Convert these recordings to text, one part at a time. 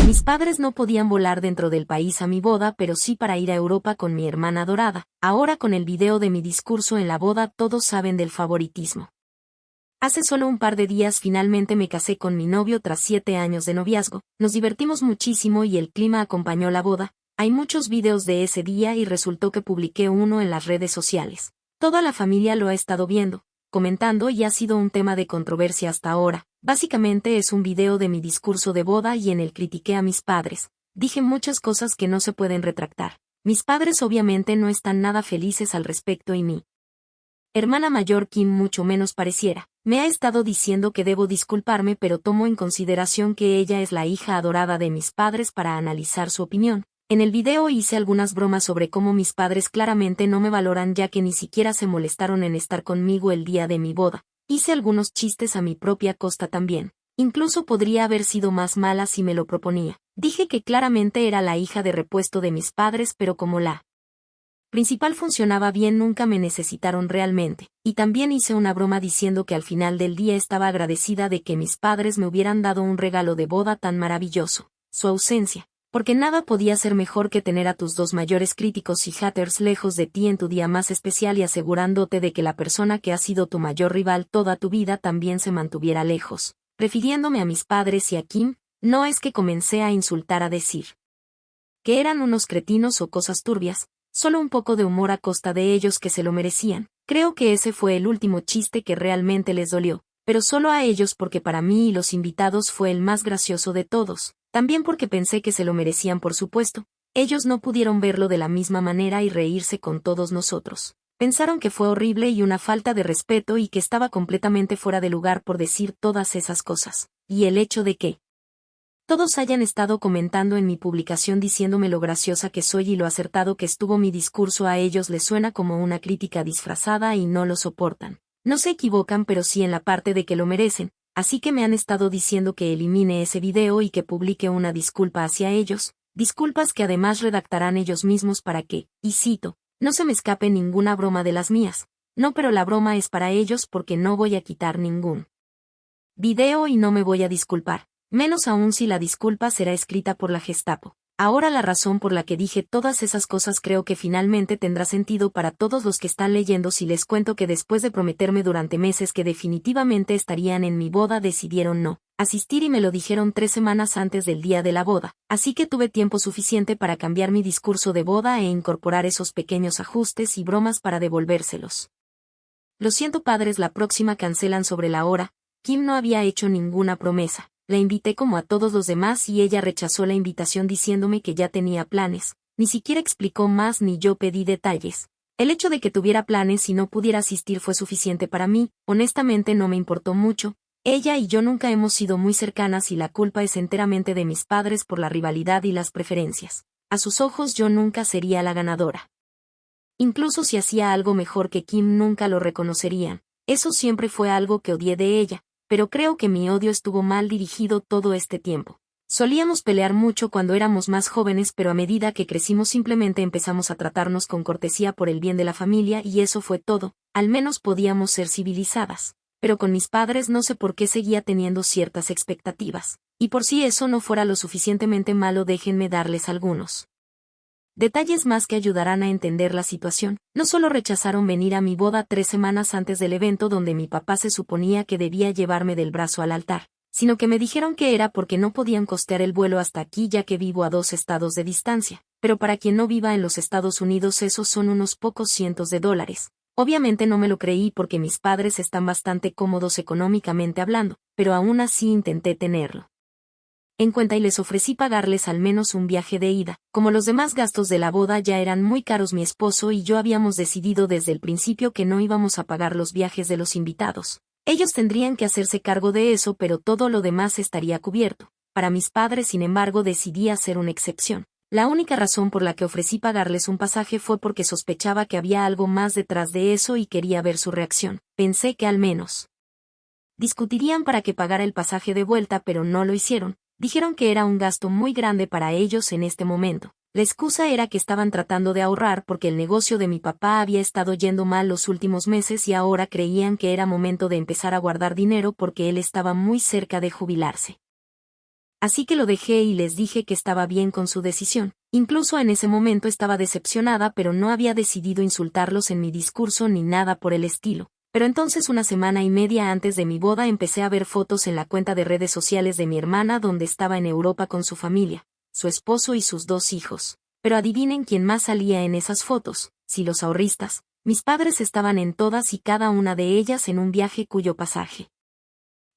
Mis padres no podían volar dentro del país a mi boda, pero sí para ir a Europa con mi hermana adorada. Ahora con el video de mi discurso en la boda todos saben del favoritismo. Hace solo un par de días finalmente me casé con mi novio tras 7 años de noviazgo. Nos divertimos muchísimo y el clima acompañó la boda. Hay muchos videos de ese día y resultó que publiqué uno en las redes sociales. Toda la familia lo ha estado viendo, comentando y ha sido un tema de controversia hasta ahora. Básicamente es un video de mi discurso de boda y en el critiqué a mis padres. Dije muchas cosas que no se pueden retractar. Mis padres obviamente no están nada felices al respecto y mi hermana mayor Kim mucho menos pareciera. Me ha estado diciendo que debo disculparme, pero tomo en consideración que ella es la hija adorada de mis padres para analizar su opinión. En el video hice algunas bromas sobre cómo mis padres claramente no me valoran ya que ni siquiera se molestaron en estar conmigo el día de mi boda. Hice algunos chistes a mi propia costa también. Incluso podría haber sido más mala si me lo proponía. Dije que claramente era la hija de repuesto de mis padres, pero como la principal funcionaba bien nunca me necesitaron realmente. Y también hice una broma diciendo que al final del día estaba agradecida de que mis padres me hubieran dado un regalo de boda tan maravilloso, su ausencia. Porque nada podía ser mejor que tener a tus dos mayores críticos y haters lejos de ti en tu día más especial y asegurándote de que la persona que ha sido tu mayor rival toda tu vida también se mantuviera lejos. Refiriéndome a mis padres y a Kim, no es que comencé a insultar a decir que eran unos cretinos o cosas turbias, solo un poco de humor a costa de ellos que se lo merecían. Creo que ese fue el último chiste que realmente les dolió, pero solo a ellos porque para mí y los invitados fue el más gracioso de todos. También porque pensé que se lo merecían por supuesto. Ellos no pudieron verlo de la misma manera y reírse con todos nosotros. Pensaron que fue horrible y una falta de respeto y que estaba completamente fuera de lugar por decir todas esas cosas. Y el hecho de que todos hayan estado comentando en mi publicación diciéndome lo graciosa que soy y lo acertado que estuvo mi discurso a ellos les suena como una crítica disfrazada y no lo soportan. No se equivocan pero sí en la parte de que lo merecen. Así que me han estado diciendo que elimine ese video y que publique una disculpa hacia ellos, disculpas que además redactarán ellos mismos para que, y cito, no se me escape ninguna broma de las mías. No, pero la broma es para ellos porque no voy a quitar ningún video y no me voy a disculpar, menos aún si la disculpa será escrita por la Gestapo. Ahora la razón por la que dije todas esas cosas creo que finalmente tendrá sentido para todos los que están leyendo si les cuento que después de prometerme durante meses que definitivamente estarían en mi boda decidieron no asistir y me lo dijeron 3 semanas antes del día de la boda, así que tuve tiempo suficiente para cambiar mi discurso de boda e incorporar esos pequeños ajustes y bromas para devolvérselos. Lo siento padres, la próxima cancelan sobre la hora. Kim no había hecho ninguna promesa. La invité como a todos los demás y ella rechazó la invitación diciéndome que ya tenía planes. Ni siquiera explicó más ni yo pedí detalles. El hecho de que tuviera planes y no pudiera asistir fue suficiente para mí, honestamente no me importó mucho. Ella y yo nunca hemos sido muy cercanas y la culpa es enteramente de mis padres por la rivalidad y las preferencias. A sus ojos yo nunca sería la ganadora. Incluso si hacía algo mejor que Kim nunca lo reconocerían. Eso siempre fue algo que odié de ella. Pero creo que mi odio estuvo mal dirigido todo este tiempo. Solíamos pelear mucho cuando éramos más jóvenes, pero a medida que crecimos simplemente empezamos a tratarnos con cortesía por el bien de la familia y eso fue todo, al menos podíamos ser civilizadas. Pero con mis padres no sé por qué seguía teniendo ciertas expectativas. Y por si eso no fuera lo suficientemente malo déjenme darles algunos detalles más que ayudarán a entender la situación. No solo rechazaron venir a mi boda 3 semanas antes del evento donde mi papá se suponía que debía llevarme del brazo al altar, sino que me dijeron que era porque no podían costear el vuelo hasta aquí ya que vivo a 2 estados de distancia, pero para quien no viva en los Estados Unidos esos son unos pocos cientos de dólares. Obviamente no me lo creí porque mis padres están bastante cómodos económicamente hablando, pero aún así intenté tenerlo en cuenta y les ofrecí pagarles al menos un viaje de ida. Como los demás gastos de la boda ya eran muy caros, mi esposo y yo habíamos decidido desde el principio que no íbamos a pagar los viajes de los invitados. Ellos tendrían que hacerse cargo de eso, pero todo lo demás estaría cubierto. Para mis padres, sin embargo, decidí hacer una excepción. La única razón por la que ofrecí pagarles un pasaje fue porque sospechaba que había algo más detrás de eso y quería ver su reacción. Pensé que al menos discutirían para que pagara el pasaje de vuelta, pero no lo hicieron. Dijeron que era un gasto muy grande para ellos en este momento. La excusa era que estaban tratando de ahorrar porque el negocio de mi papá había estado yendo mal los últimos meses y ahora creían que era momento de empezar a guardar dinero porque él estaba muy cerca de jubilarse. Así que lo dejé y les dije que estaba bien con su decisión. Incluso en ese momento estaba decepcionada, pero no había decidido insultarlos en mi discurso ni nada por el estilo. Pero entonces 1 semana y media antes de mi boda empecé a ver fotos en la cuenta de redes sociales de mi hermana donde estaba en Europa con su familia, su esposo y sus 2 hijos. Pero adivinen quién más salía en esas fotos, si los ahorristas. Mis padres estaban en todas y cada una de ellas en un viaje cuyo pasaje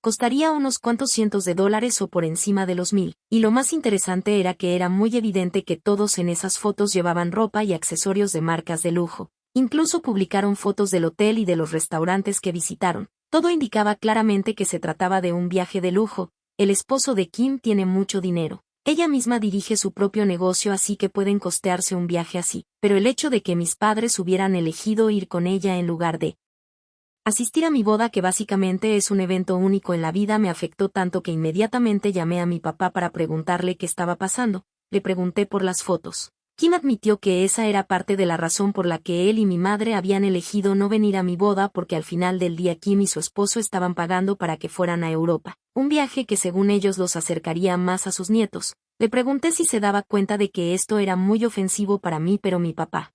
costaría unos cuantos cientos de dólares o por encima de los 1000, y lo más interesante era que era muy evidente que todos en esas fotos llevaban ropa y accesorios de marcas de lujo. Incluso publicaron fotos del hotel y de los restaurantes que visitaron. Todo indicaba claramente que se trataba de un viaje de lujo. El esposo de Kim tiene mucho dinero. Ella misma dirige su propio negocio, así que pueden costearse un viaje así, pero el hecho de que mis padres hubieran elegido ir con ella en lugar de asistir a mi boda, que básicamente es un evento único en la vida, me afectó tanto que inmediatamente llamé a mi papá para preguntarle qué estaba pasando. Le pregunté por las fotos. Kim admitió que esa era parte de la razón por la que él y mi madre habían elegido no venir a mi boda, porque al final del día Kim y su esposo estaban pagando para que fueran a Europa, un viaje que según ellos los acercaría más a sus nietos. Le pregunté si se daba cuenta de que esto era muy ofensivo para mí, pero mi papá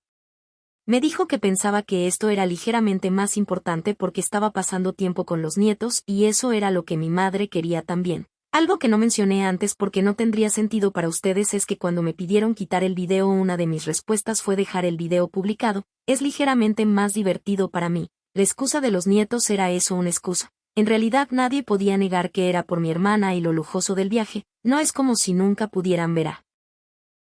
me dijo que pensaba que esto era ligeramente más importante porque estaba pasando tiempo con los nietos y eso era lo que mi madre quería también. Algo que no mencioné antes porque no tendría sentido para ustedes es que cuando me pidieron quitar el video, una de mis respuestas fue dejar el video publicado. Es ligeramente más divertido para mí. La excusa de los nietos era eso, una excusa. En realidad nadie podía negar que era por mi hermana y lo lujoso del viaje. No es como si nunca pudieran ver a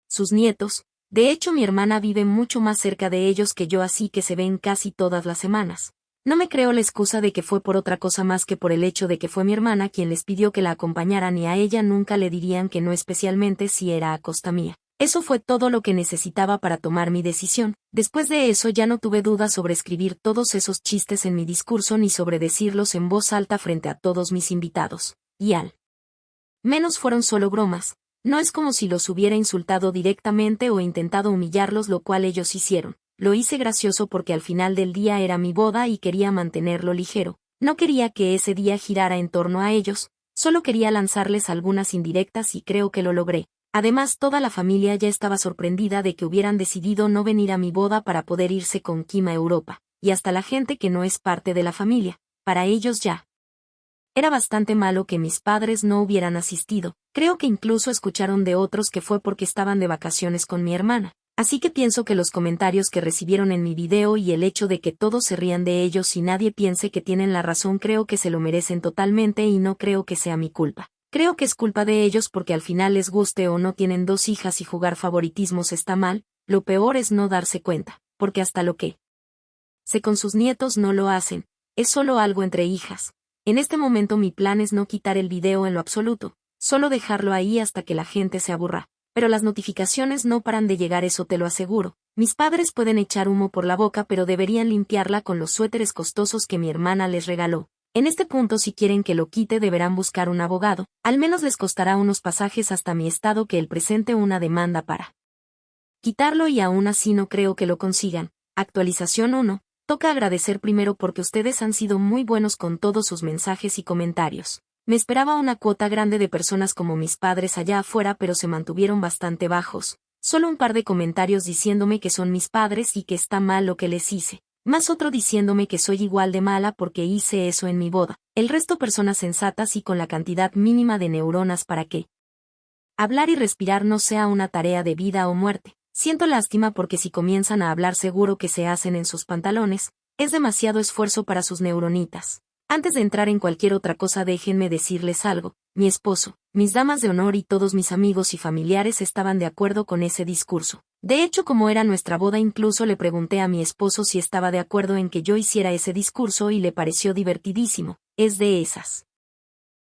sus nietos. De hecho, mi hermana vive mucho más cerca de ellos que yo, así que se ven casi todas las semanas. No me creo la excusa de que fue por otra cosa más que por el hecho de que fue mi hermana quien les pidió que la acompañaran y a ella nunca le dirían que no, especialmente si era a costa mía. Eso fue todo lo que necesitaba para tomar mi decisión. Después de eso ya no tuve dudas sobre escribir todos esos chistes en mi discurso ni sobre decirlos en voz alta frente a todos mis invitados. Y al menos fueron solo bromas. No es como si los hubiera insultado directamente o intentado humillarlos, lo cual ellos hicieron. Lo hice gracioso porque al final del día era mi boda y quería mantenerlo ligero. No quería que ese día girara en torno a ellos, solo quería lanzarles algunas indirectas y creo que lo logré. Además, toda la familia ya estaba sorprendida de que hubieran decidido no venir a mi boda para poder irse con Kim a Europa, y hasta la gente que no es parte de la familia. Para ellos ya era bastante malo que mis padres no hubieran asistido. Creo que incluso escucharon de otros que fue porque estaban de vacaciones con mi hermana. Así que pienso que los comentarios que recibieron en mi video y el hecho de que todos se rían de ellos y nadie piense que tienen la razón, creo que se lo merecen totalmente y no creo que sea mi culpa. Creo que es culpa de ellos porque al final, les guste o no, tienen 2 hijas y jugar favoritismos está mal. Lo peor es no darse cuenta, porque hasta lo que sé con sus nietos no lo hacen. Es solo algo entre hijas. En este momento mi plan es no quitar el video en lo absoluto, solo dejarlo ahí hasta que la gente se aburra. Pero las notificaciones no paran de llegar, eso te lo aseguro. Mis padres pueden echar humo por la boca, pero deberían limpiarla con los suéteres costosos que mi hermana les regaló. En este punto, si quieren que lo quite, deberán buscar un abogado. Al menos les costará unos pasajes hasta mi estado que él presente una demanda para quitarlo, y aún así no creo que lo consigan. Actualización 1. Toca agradecer primero porque ustedes han sido muy buenos con todos sus mensajes y comentarios. Me esperaba una cuota grande de personas como mis padres allá afuera, pero se mantuvieron bastante bajos. Solo un par de comentarios diciéndome que son mis padres y que está mal lo que les hice. Más otro diciéndome que soy igual de mala porque hice eso en mi boda. El resto personas sensatas y con la cantidad mínima de neuronas para que hablar y respirar no sea una tarea de vida o muerte. Siento lástima porque si comienzan a hablar seguro que se hacen en sus pantalones. Es demasiado esfuerzo para sus neuronitas. Antes de entrar en cualquier otra cosa, déjenme decirles algo. Mi esposo, mis damas de honor y todos mis amigos y familiares estaban de acuerdo con ese discurso. De hecho, como era nuestra boda, incluso le pregunté a mi esposo si estaba de acuerdo en que yo hiciera ese discurso y le pareció divertidísimo. Es de esas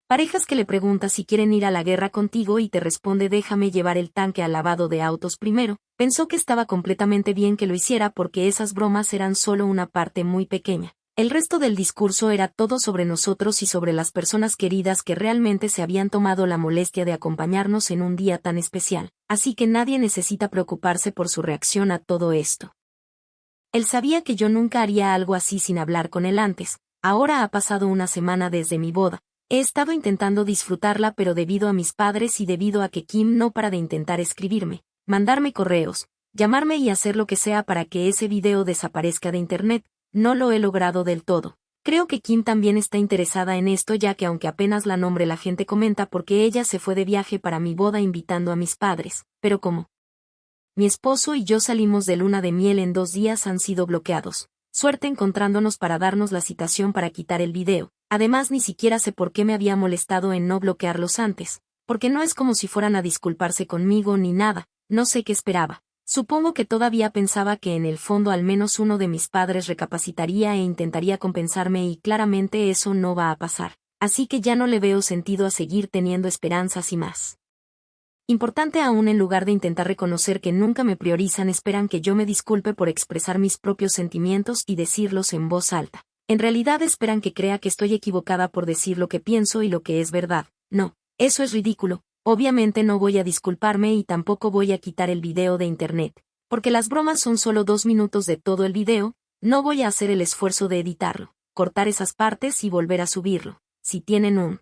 parejas que le preguntas si quieren ir a la guerra contigo y te responde déjame llevar el tanque al lavado de autos primero. Pensó que estaba completamente bien que lo hiciera porque esas bromas eran solo una parte muy pequeña. El resto del discurso era todo sobre nosotros y sobre las personas queridas que realmente se habían tomado la molestia de acompañarnos en un día tan especial, así que nadie necesita preocuparse por su reacción a todo esto. Él sabía que yo nunca haría algo así sin hablar con él antes. Ahora ha pasado 1 semana desde mi boda, He estado intentando disfrutarla, pero debido a mis padres y debido a que Kim no para de intentar escribirme, mandarme correos, llamarme y hacer lo que sea para que ese video desaparezca de internet, no lo he logrado del todo. Creo que Kim también está interesada en esto, ya que aunque apenas la nombre la gente comenta porque ella se fue de viaje para mi boda invitando a mis padres, pero como mi esposo y yo salimos de luna de miel en 2 días han sido bloqueados. Suerte encontrándonos para darnos la citación para quitar el video. Además ni siquiera sé por qué me había molestado en no bloquearlos antes, porque no es como si fueran a disculparse conmigo ni nada, no sé qué esperaba. Supongo que todavía pensaba que en el fondo al menos uno de mis padres recapacitaría e intentaría compensarme y claramente eso no va a pasar. Así que ya no le veo sentido a seguir teniendo esperanzas y más. Importante aún, en lugar de intentar reconocer que nunca me priorizan, esperan que yo me disculpe por expresar mis propios sentimientos y decirlos en voz alta. En realidad esperan que crea que estoy equivocada por decir lo que pienso y lo que es verdad. No, eso es ridículo. Obviamente no voy a disculparme y tampoco voy a quitar el video de internet. Porque las bromas son solo 2 minutos de todo el video, no voy a hacer el esfuerzo de editarlo, cortar esas partes y volver a subirlo. Si tienen un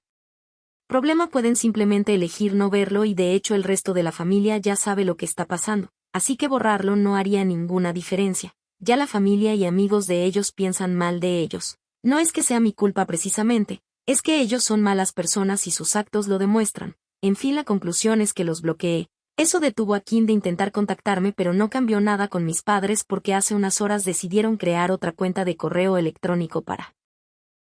problema pueden simplemente elegir no verlo y de hecho el resto de la familia ya sabe lo que está pasando, así que borrarlo no haría ninguna diferencia. Ya la familia y amigos de ellos piensan mal de ellos. No es que sea mi culpa precisamente, es que ellos son malas personas y sus actos lo demuestran. En fin, la conclusión es que los bloqueé. Eso detuvo a Kim de intentar contactarme, pero no cambió nada con mis padres porque hace unas horas decidieron crear otra cuenta de correo electrónico para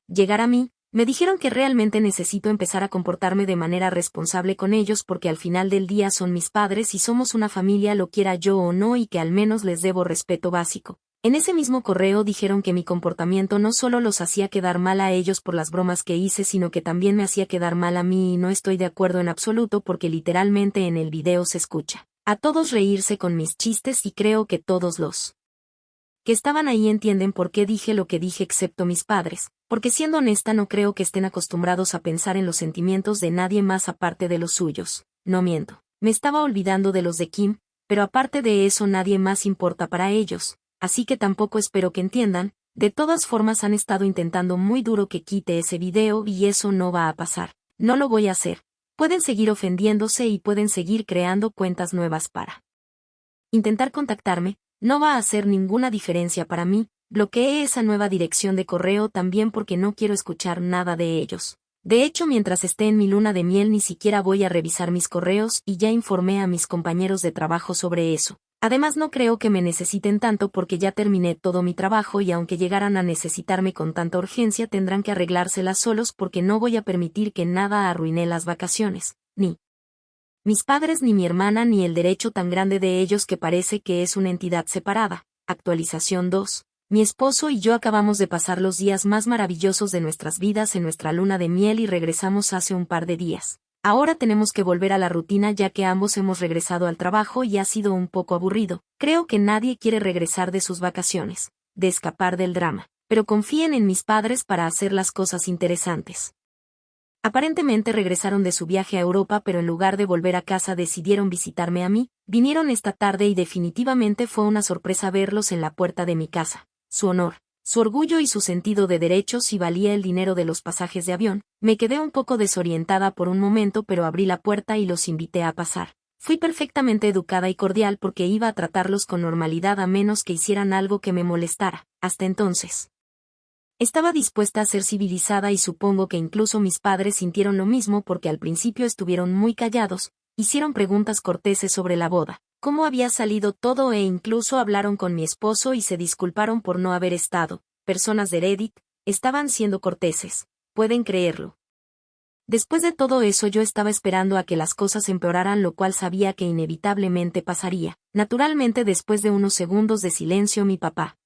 llegar a mí. Me dijeron que realmente necesito empezar a comportarme de manera responsable con ellos porque al final del día son mis padres y somos una familia, lo quiera yo o no, y que al menos les debo respeto básico. En ese mismo correo dijeron que mi comportamiento no solo los hacía quedar mal a ellos por las bromas que hice, sino que también me hacía quedar mal a mí, y no estoy de acuerdo en absoluto porque literalmente en el video se escucha a todos reírse con mis chistes y creo que todos los que estaban ahí entienden por qué dije lo que dije excepto mis padres, porque siendo honesta no creo que estén acostumbrados a pensar en los sentimientos de nadie más aparte de los suyos. No miento, me estaba olvidando de los de Kim, pero aparte de eso nadie más importa para ellos, así que tampoco espero que entiendan. De todas formas han estado intentando muy duro que quite ese video y eso no va a pasar, no lo voy a hacer. Pueden seguir ofendiéndose y pueden seguir creando cuentas nuevas para intentar contactarme. No va a hacer ninguna diferencia para mí. Bloqueé esa nueva dirección de correo también porque no quiero escuchar nada de ellos. De hecho, mientras esté en mi luna de miel ni siquiera voy a revisar mis correos y ya informé a mis compañeros de trabajo sobre eso. Además no creo que me necesiten tanto porque ya terminé todo mi trabajo y aunque llegaran a necesitarme con tanta urgencia tendrán que arreglárselas solos porque no voy a permitir que nada arruine las vacaciones, ni mis padres ni mi hermana ni el derecho tan grande de ellos que parece que es una entidad separada. Actualización 2. Mi esposo y yo acabamos de pasar los días más maravillosos de nuestras vidas en nuestra luna de miel y regresamos hace un par de días. Ahora tenemos que volver a la rutina ya que ambos hemos regresado al trabajo y ha sido un poco aburrido. Creo que nadie quiere regresar de sus vacaciones, de escapar del drama, pero confíen en mis padres para hacer las cosas interesantes. Aparentemente regresaron de su viaje a Europa, pero en lugar de volver a casa decidieron visitarme a mí. Vinieron esta tarde y definitivamente fue una sorpresa verlos en la puerta de mi casa. Su honor, su orgullo y su sentido de derechos si valía el dinero de los pasajes de avión. Me quedé un poco desorientada por un momento, pero abrí la puerta y los invité a pasar. Fui perfectamente educada y cordial porque iba a tratarlos con normalidad a menos que hicieran algo que me molestara. Hasta entonces estaba dispuesta a ser civilizada y supongo que incluso mis padres sintieron lo mismo porque al principio estuvieron muy callados, hicieron preguntas corteses sobre la boda, cómo había salido todo e incluso hablaron con mi esposo y se disculparon por no haber estado. Personas de Reddit, estaban siendo corteses, pueden creerlo. Después de todo eso yo estaba esperando a que las cosas empeoraran, lo cual sabía que inevitablemente pasaría. Naturalmente después de unos segundos de silencio mi papá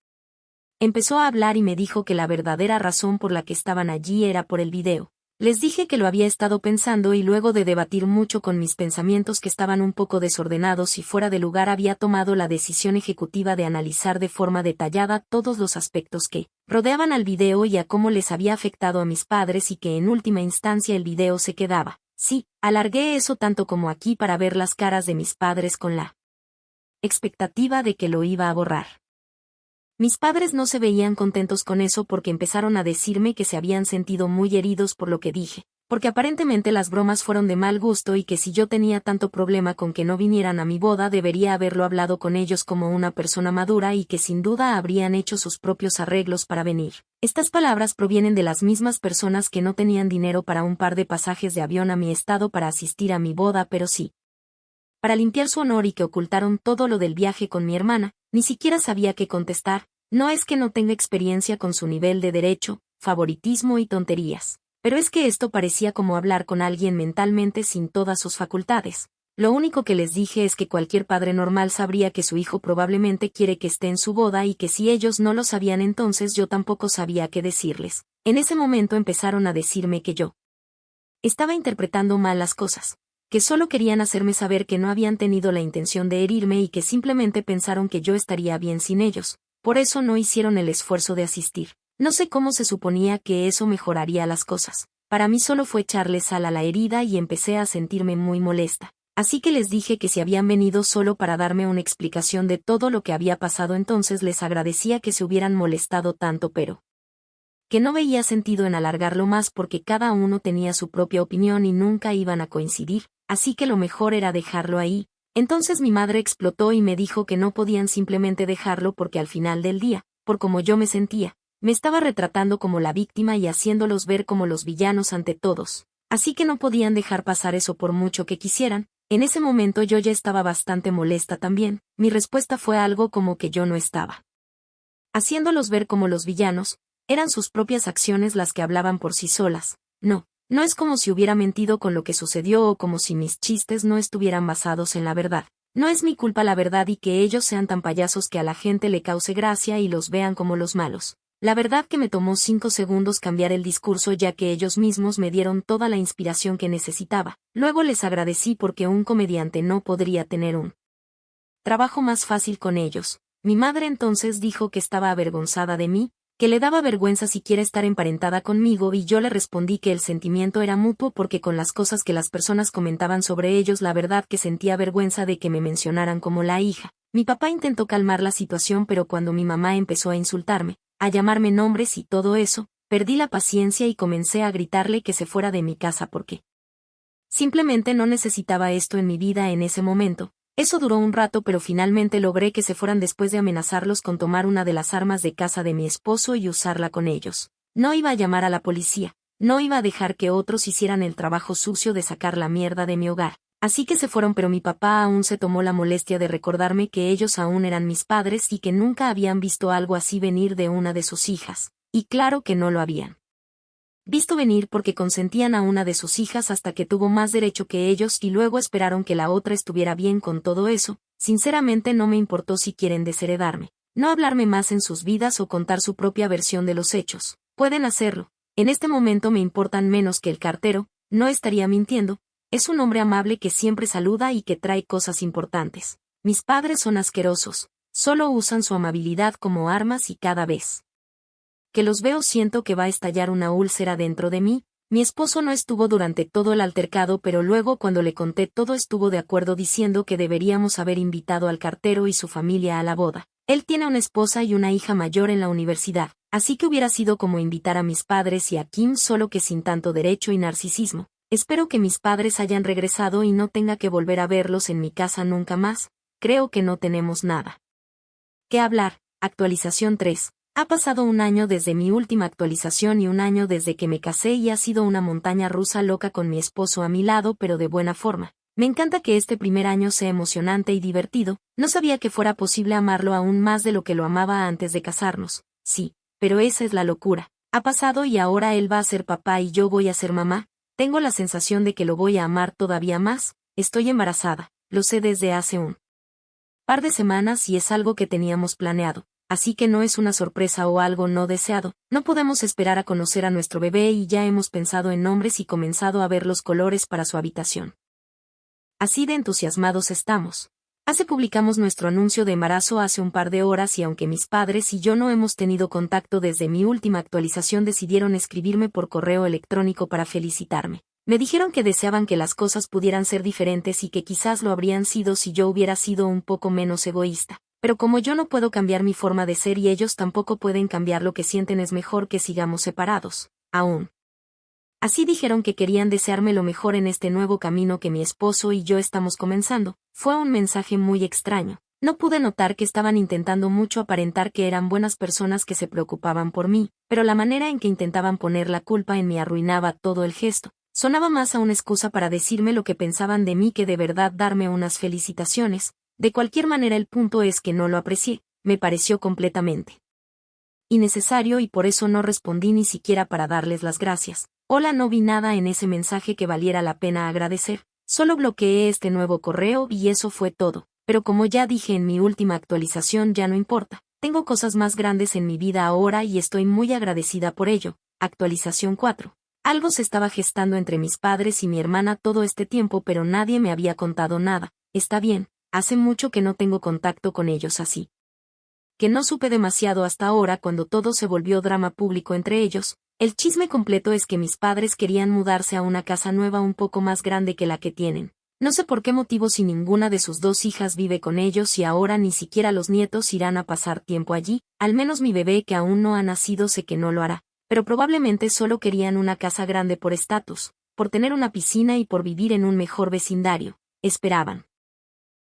empezó a hablar y me dijo que la verdadera razón por la que estaban allí era por el video. Les dije que lo había estado pensando y luego de debatir mucho con mis pensamientos que estaban un poco desordenados y fuera de lugar había tomado la decisión ejecutiva de analizar de forma detallada todos los aspectos que rodeaban al video y a cómo les había afectado a mis padres y que en última instancia el video se quedaba. Sí, alargué eso tanto como aquí para ver las caras de mis padres con la expectativa de que lo iba a borrar. Mis padres no se veían contentos con eso porque empezaron a decirme que se habían sentido muy heridos por lo que dije. porque aparentemente las bromas fueron de mal gusto y que si yo tenía tanto problema con que no vinieran a mi boda debería haberlo hablado con ellos como una persona madura y que sin duda habrían hecho sus propios arreglos para venir. Estas palabras provienen de las mismas personas que no tenían dinero para un par de pasajes de avión a mi estado para asistir a mi boda, pero sí para limpiar su honor y que ocultaron todo lo del viaje con mi hermana. Ni siquiera sabía qué contestar. No es que no tenga experiencia con su nivel de derecho, favoritismo y tonterías, pero es que esto parecía como hablar con alguien mentalmente sin todas sus facultades. Lo único que les dije es que cualquier padre normal sabría que su hijo probablemente quiere que esté en su boda y que si ellos no lo sabían entonces yo tampoco sabía qué decirles. En ese momento empezaron a decirme que yo estaba interpretando mal las cosas, que solo querían hacerme saber que no habían tenido la intención de herirme y que simplemente pensaron que yo estaría bien sin ellos. Por eso no hicieron el esfuerzo de asistir. No sé cómo se suponía que eso mejoraría las cosas. Para mí solo fue echarle sal a la herida y empecé a sentirme muy molesta. Así que les dije que si habían venido solo para darme una explicación de todo lo que había pasado entonces les agradecía que se hubieran molestado tanto, pero que no veía sentido en alargarlo más porque cada uno tenía su propia opinión y nunca iban a coincidir, así que lo mejor era dejarlo ahí. Entonces mi madre explotó y me dijo que no podían simplemente dejarlo porque al final del día, por como yo me sentía, me estaba retratando como la víctima y haciéndolos ver como los villanos ante todos. Así que no podían dejar pasar eso por mucho que quisieran. En ese momento yo ya estaba bastante molesta también. Mi respuesta fue algo como que yo no estaba haciéndolos ver como los villanos, eran sus propias acciones las que hablaban por sí solas. No es como si hubiera mentido con lo que sucedió o como si mis chistes no estuvieran basados en la verdad. No es mi culpa la verdad y que ellos sean tan payasos que a la gente le cause gracia y los vean como los malos. La verdad que me tomó 5 segundos cambiar el discurso ya que ellos mismos me dieron toda la inspiración que necesitaba. Luego les agradecí porque un comediante no podría tener un trabajo más fácil con ellos. Mi madre entonces dijo que estaba avergonzada de mí, que le daba vergüenza siquiera estar emparentada conmigo y yo le respondí que el sentimiento era mutuo porque con las cosas que las personas comentaban sobre ellos la verdad que sentía vergüenza de que me mencionaran como la hija. Mi papá intentó calmar la situación pero cuando mi mamá empezó a insultarme, a llamarme nombres y todo eso, perdí la paciencia y comencé a gritarle que se fuera de mi casa porque simplemente no necesitaba esto en mi vida en ese momento. Eso duró un rato pero finalmente logré que se fueran después de amenazarlos con tomar una de las armas de casa de mi esposo y usarla con ellos. No iba a llamar a la policía, no iba a dejar que otros hicieran el trabajo sucio de sacar la mierda de mi hogar. Así que se fueron pero mi papá aún se tomó la molestia de recordarme que ellos aún eran mis padres y que nunca habían visto algo así venir de una de sus hijas. Y claro que no lo habían visto venir porque consentían a una de sus hijas hasta que tuvo más derecho que ellos y luego esperaron que la otra estuviera bien con todo eso. Sinceramente no me importó si quieren desheredarme, no hablarme más en sus vidas o contar su propia versión de los hechos. Pueden hacerlo. En este momento me importan menos que el cartero, no estaría mintiendo. Es un hombre amable que siempre saluda y que trae cosas importantes. Mis padres son asquerosos, solo usan su amabilidad como armas y cada vez que los veo siento que va a estallar una úlcera dentro de mí. Mi esposo no estuvo durante todo el altercado pero luego cuando le conté todo estuvo de acuerdo diciendo que deberíamos haber invitado al cartero y su familia a la boda. Él tiene una esposa y una hija mayor en la universidad, así que hubiera sido como invitar a mis padres y a Kim solo que sin tanto derecho y narcisismo. Espero que mis padres hayan regresado y no tenga que volver a verlos en mi casa nunca más. Creo que no tenemos nada que hablar. Actualización 3. Ha pasado un año desde mi última actualización y un año desde que me casé y ha sido una montaña rusa loca con mi esposo a mi lado pero de buena forma. Me encanta que este primer año sea emocionante y divertido, no sabía que fuera posible amarlo aún más de lo que lo amaba antes de casarnos. Sí, pero esa es la locura. Ha pasado y ahora él va a ser papá y yo voy a ser mamá. Tengo la sensación de que lo voy a amar todavía más. Estoy embarazada, lo sé desde hace un par de semanas y es algo que teníamos planeado. Así que no es una sorpresa o algo no deseado. No podemos esperar a conocer a nuestro bebé y ya hemos pensado en nombres y comenzado a ver los colores para su habitación. Así de entusiasmados estamos. Publicamos nuestro anuncio de embarazo hace un par de horas y aunque mis padres y yo no hemos tenido contacto desde mi última actualización decidieron escribirme por correo electrónico para felicitarme. Me dijeron que deseaban que las cosas pudieran ser diferentes y que quizás lo habrían sido si yo hubiera sido un poco menos egoísta. Pero como yo no puedo cambiar mi forma de ser y ellos tampoco pueden cambiar lo que sienten es mejor que sigamos separados. Aún Así dijeron que querían desearme lo mejor en este nuevo camino que mi esposo y yo estamos comenzando. Fue un mensaje muy extraño. No pude notar que estaban intentando mucho aparentar que eran buenas personas que se preocupaban por mí, pero la manera en que intentaban poner la culpa en mí arruinaba todo el gesto. Sonaba más a una excusa para decirme lo que pensaban de mí que de verdad darme unas felicitaciones. De cualquier manera, el punto es que no lo aprecié, me pareció completamente innecesario y por eso no respondí ni siquiera para darles las gracias. Hola, no vi nada en ese mensaje que valiera la pena agradecer, solo bloqueé este nuevo correo y eso fue todo. Pero como ya dije en mi última actualización, ya no importa. Tengo cosas más grandes en mi vida ahora y estoy muy agradecida por ello. Actualización 4. Algo se estaba gestando entre mis padres y mi hermana todo este tiempo, pero nadie me había contado nada. Está bien, hace mucho que no tengo contacto con ellos, así que no supe demasiado hasta ahora cuando todo se volvió drama público entre ellos. El chisme completo es que mis padres querían mudarse a una casa nueva un poco más grande que la que tienen. No sé por qué motivo, si ninguna de sus dos hijas vive con ellos y ahora ni siquiera los nietos irán a pasar tiempo allí. Al menos mi bebé, que aún no ha nacido, sé que no lo hará. Pero probablemente solo querían una casa grande por estatus, por tener una piscina y por vivir en un mejor vecindario. Esperaban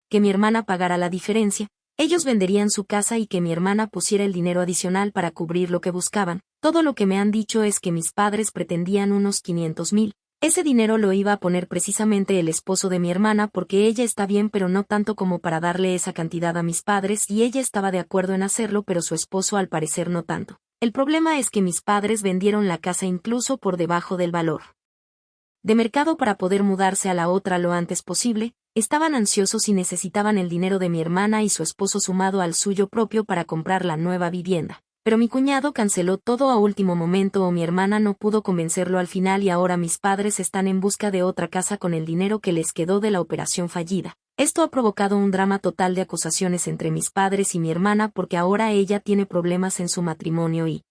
que mi hermana pagara la diferencia. Ellos venderían su casa y que mi hermana pusiera el dinero adicional para cubrir lo que buscaban. Todo lo que me han dicho es que mis padres pretendían unos 500,000. Ese dinero lo iba a poner precisamente el esposo de mi hermana porque ella está bien, pero no tanto como para darle esa cantidad a mis padres, y ella estaba de acuerdo en hacerlo, pero su esposo al parecer no tanto. El problema es que mis padres vendieron la casa incluso por debajo del valor de mercado para poder mudarse a la otra lo antes posible. Estaban ansiosos y necesitaban el dinero de mi hermana y su esposo sumado al suyo propio para comprar la nueva vivienda. Pero mi cuñado canceló todo a último momento, o mi hermana no pudo convencerlo al final, y ahora mis padres están en busca de otra casa con el dinero que les quedó de la operación fallida. Esto ha provocado un drama total de acusaciones entre mis padres y mi hermana porque ahora ella tiene problemas en su matrimonio y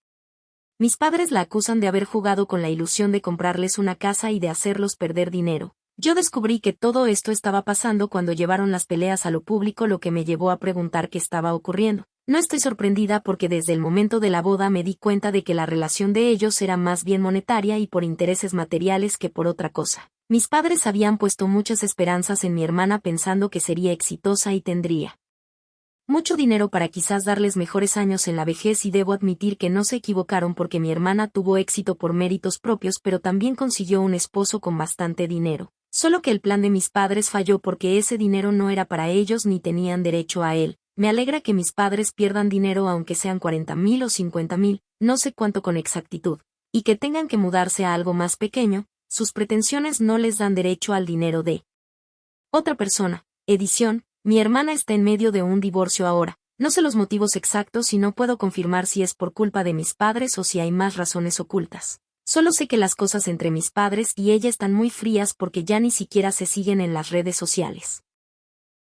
mis padres la acusan de haber jugado con la ilusión de comprarles una casa y de hacerlos perder dinero. Yo descubrí que todo esto estaba pasando cuando llevaron las peleas a lo público, lo que me llevó a preguntar qué estaba ocurriendo. No estoy sorprendida porque desde el momento de la boda me di cuenta de que la relación de ellos era más bien monetaria y por intereses materiales que por otra cosa. Mis padres habían puesto muchas esperanzas en mi hermana pensando que sería exitosa y tendría mucho dinero para quizás darles mejores años en la vejez, y debo admitir que no se equivocaron porque mi hermana tuvo éxito por méritos propios, pero también consiguió un esposo con bastante dinero. Solo que el plan de mis padres falló porque ese dinero no era para ellos ni tenían derecho a él. Me alegra que mis padres pierdan dinero, aunque sean 40,000 o 50,000, no sé cuánto con exactitud, y que tengan que mudarse a algo más pequeño. Sus pretensiones no les dan derecho al dinero de otra persona. Edición. Mi hermana está en medio de un divorcio ahora. No sé los motivos exactos y no puedo confirmar si es por culpa de mis padres o si hay más razones ocultas. Solo sé que las cosas entre mis padres y ella están muy frías porque ya ni siquiera se siguen en las redes sociales.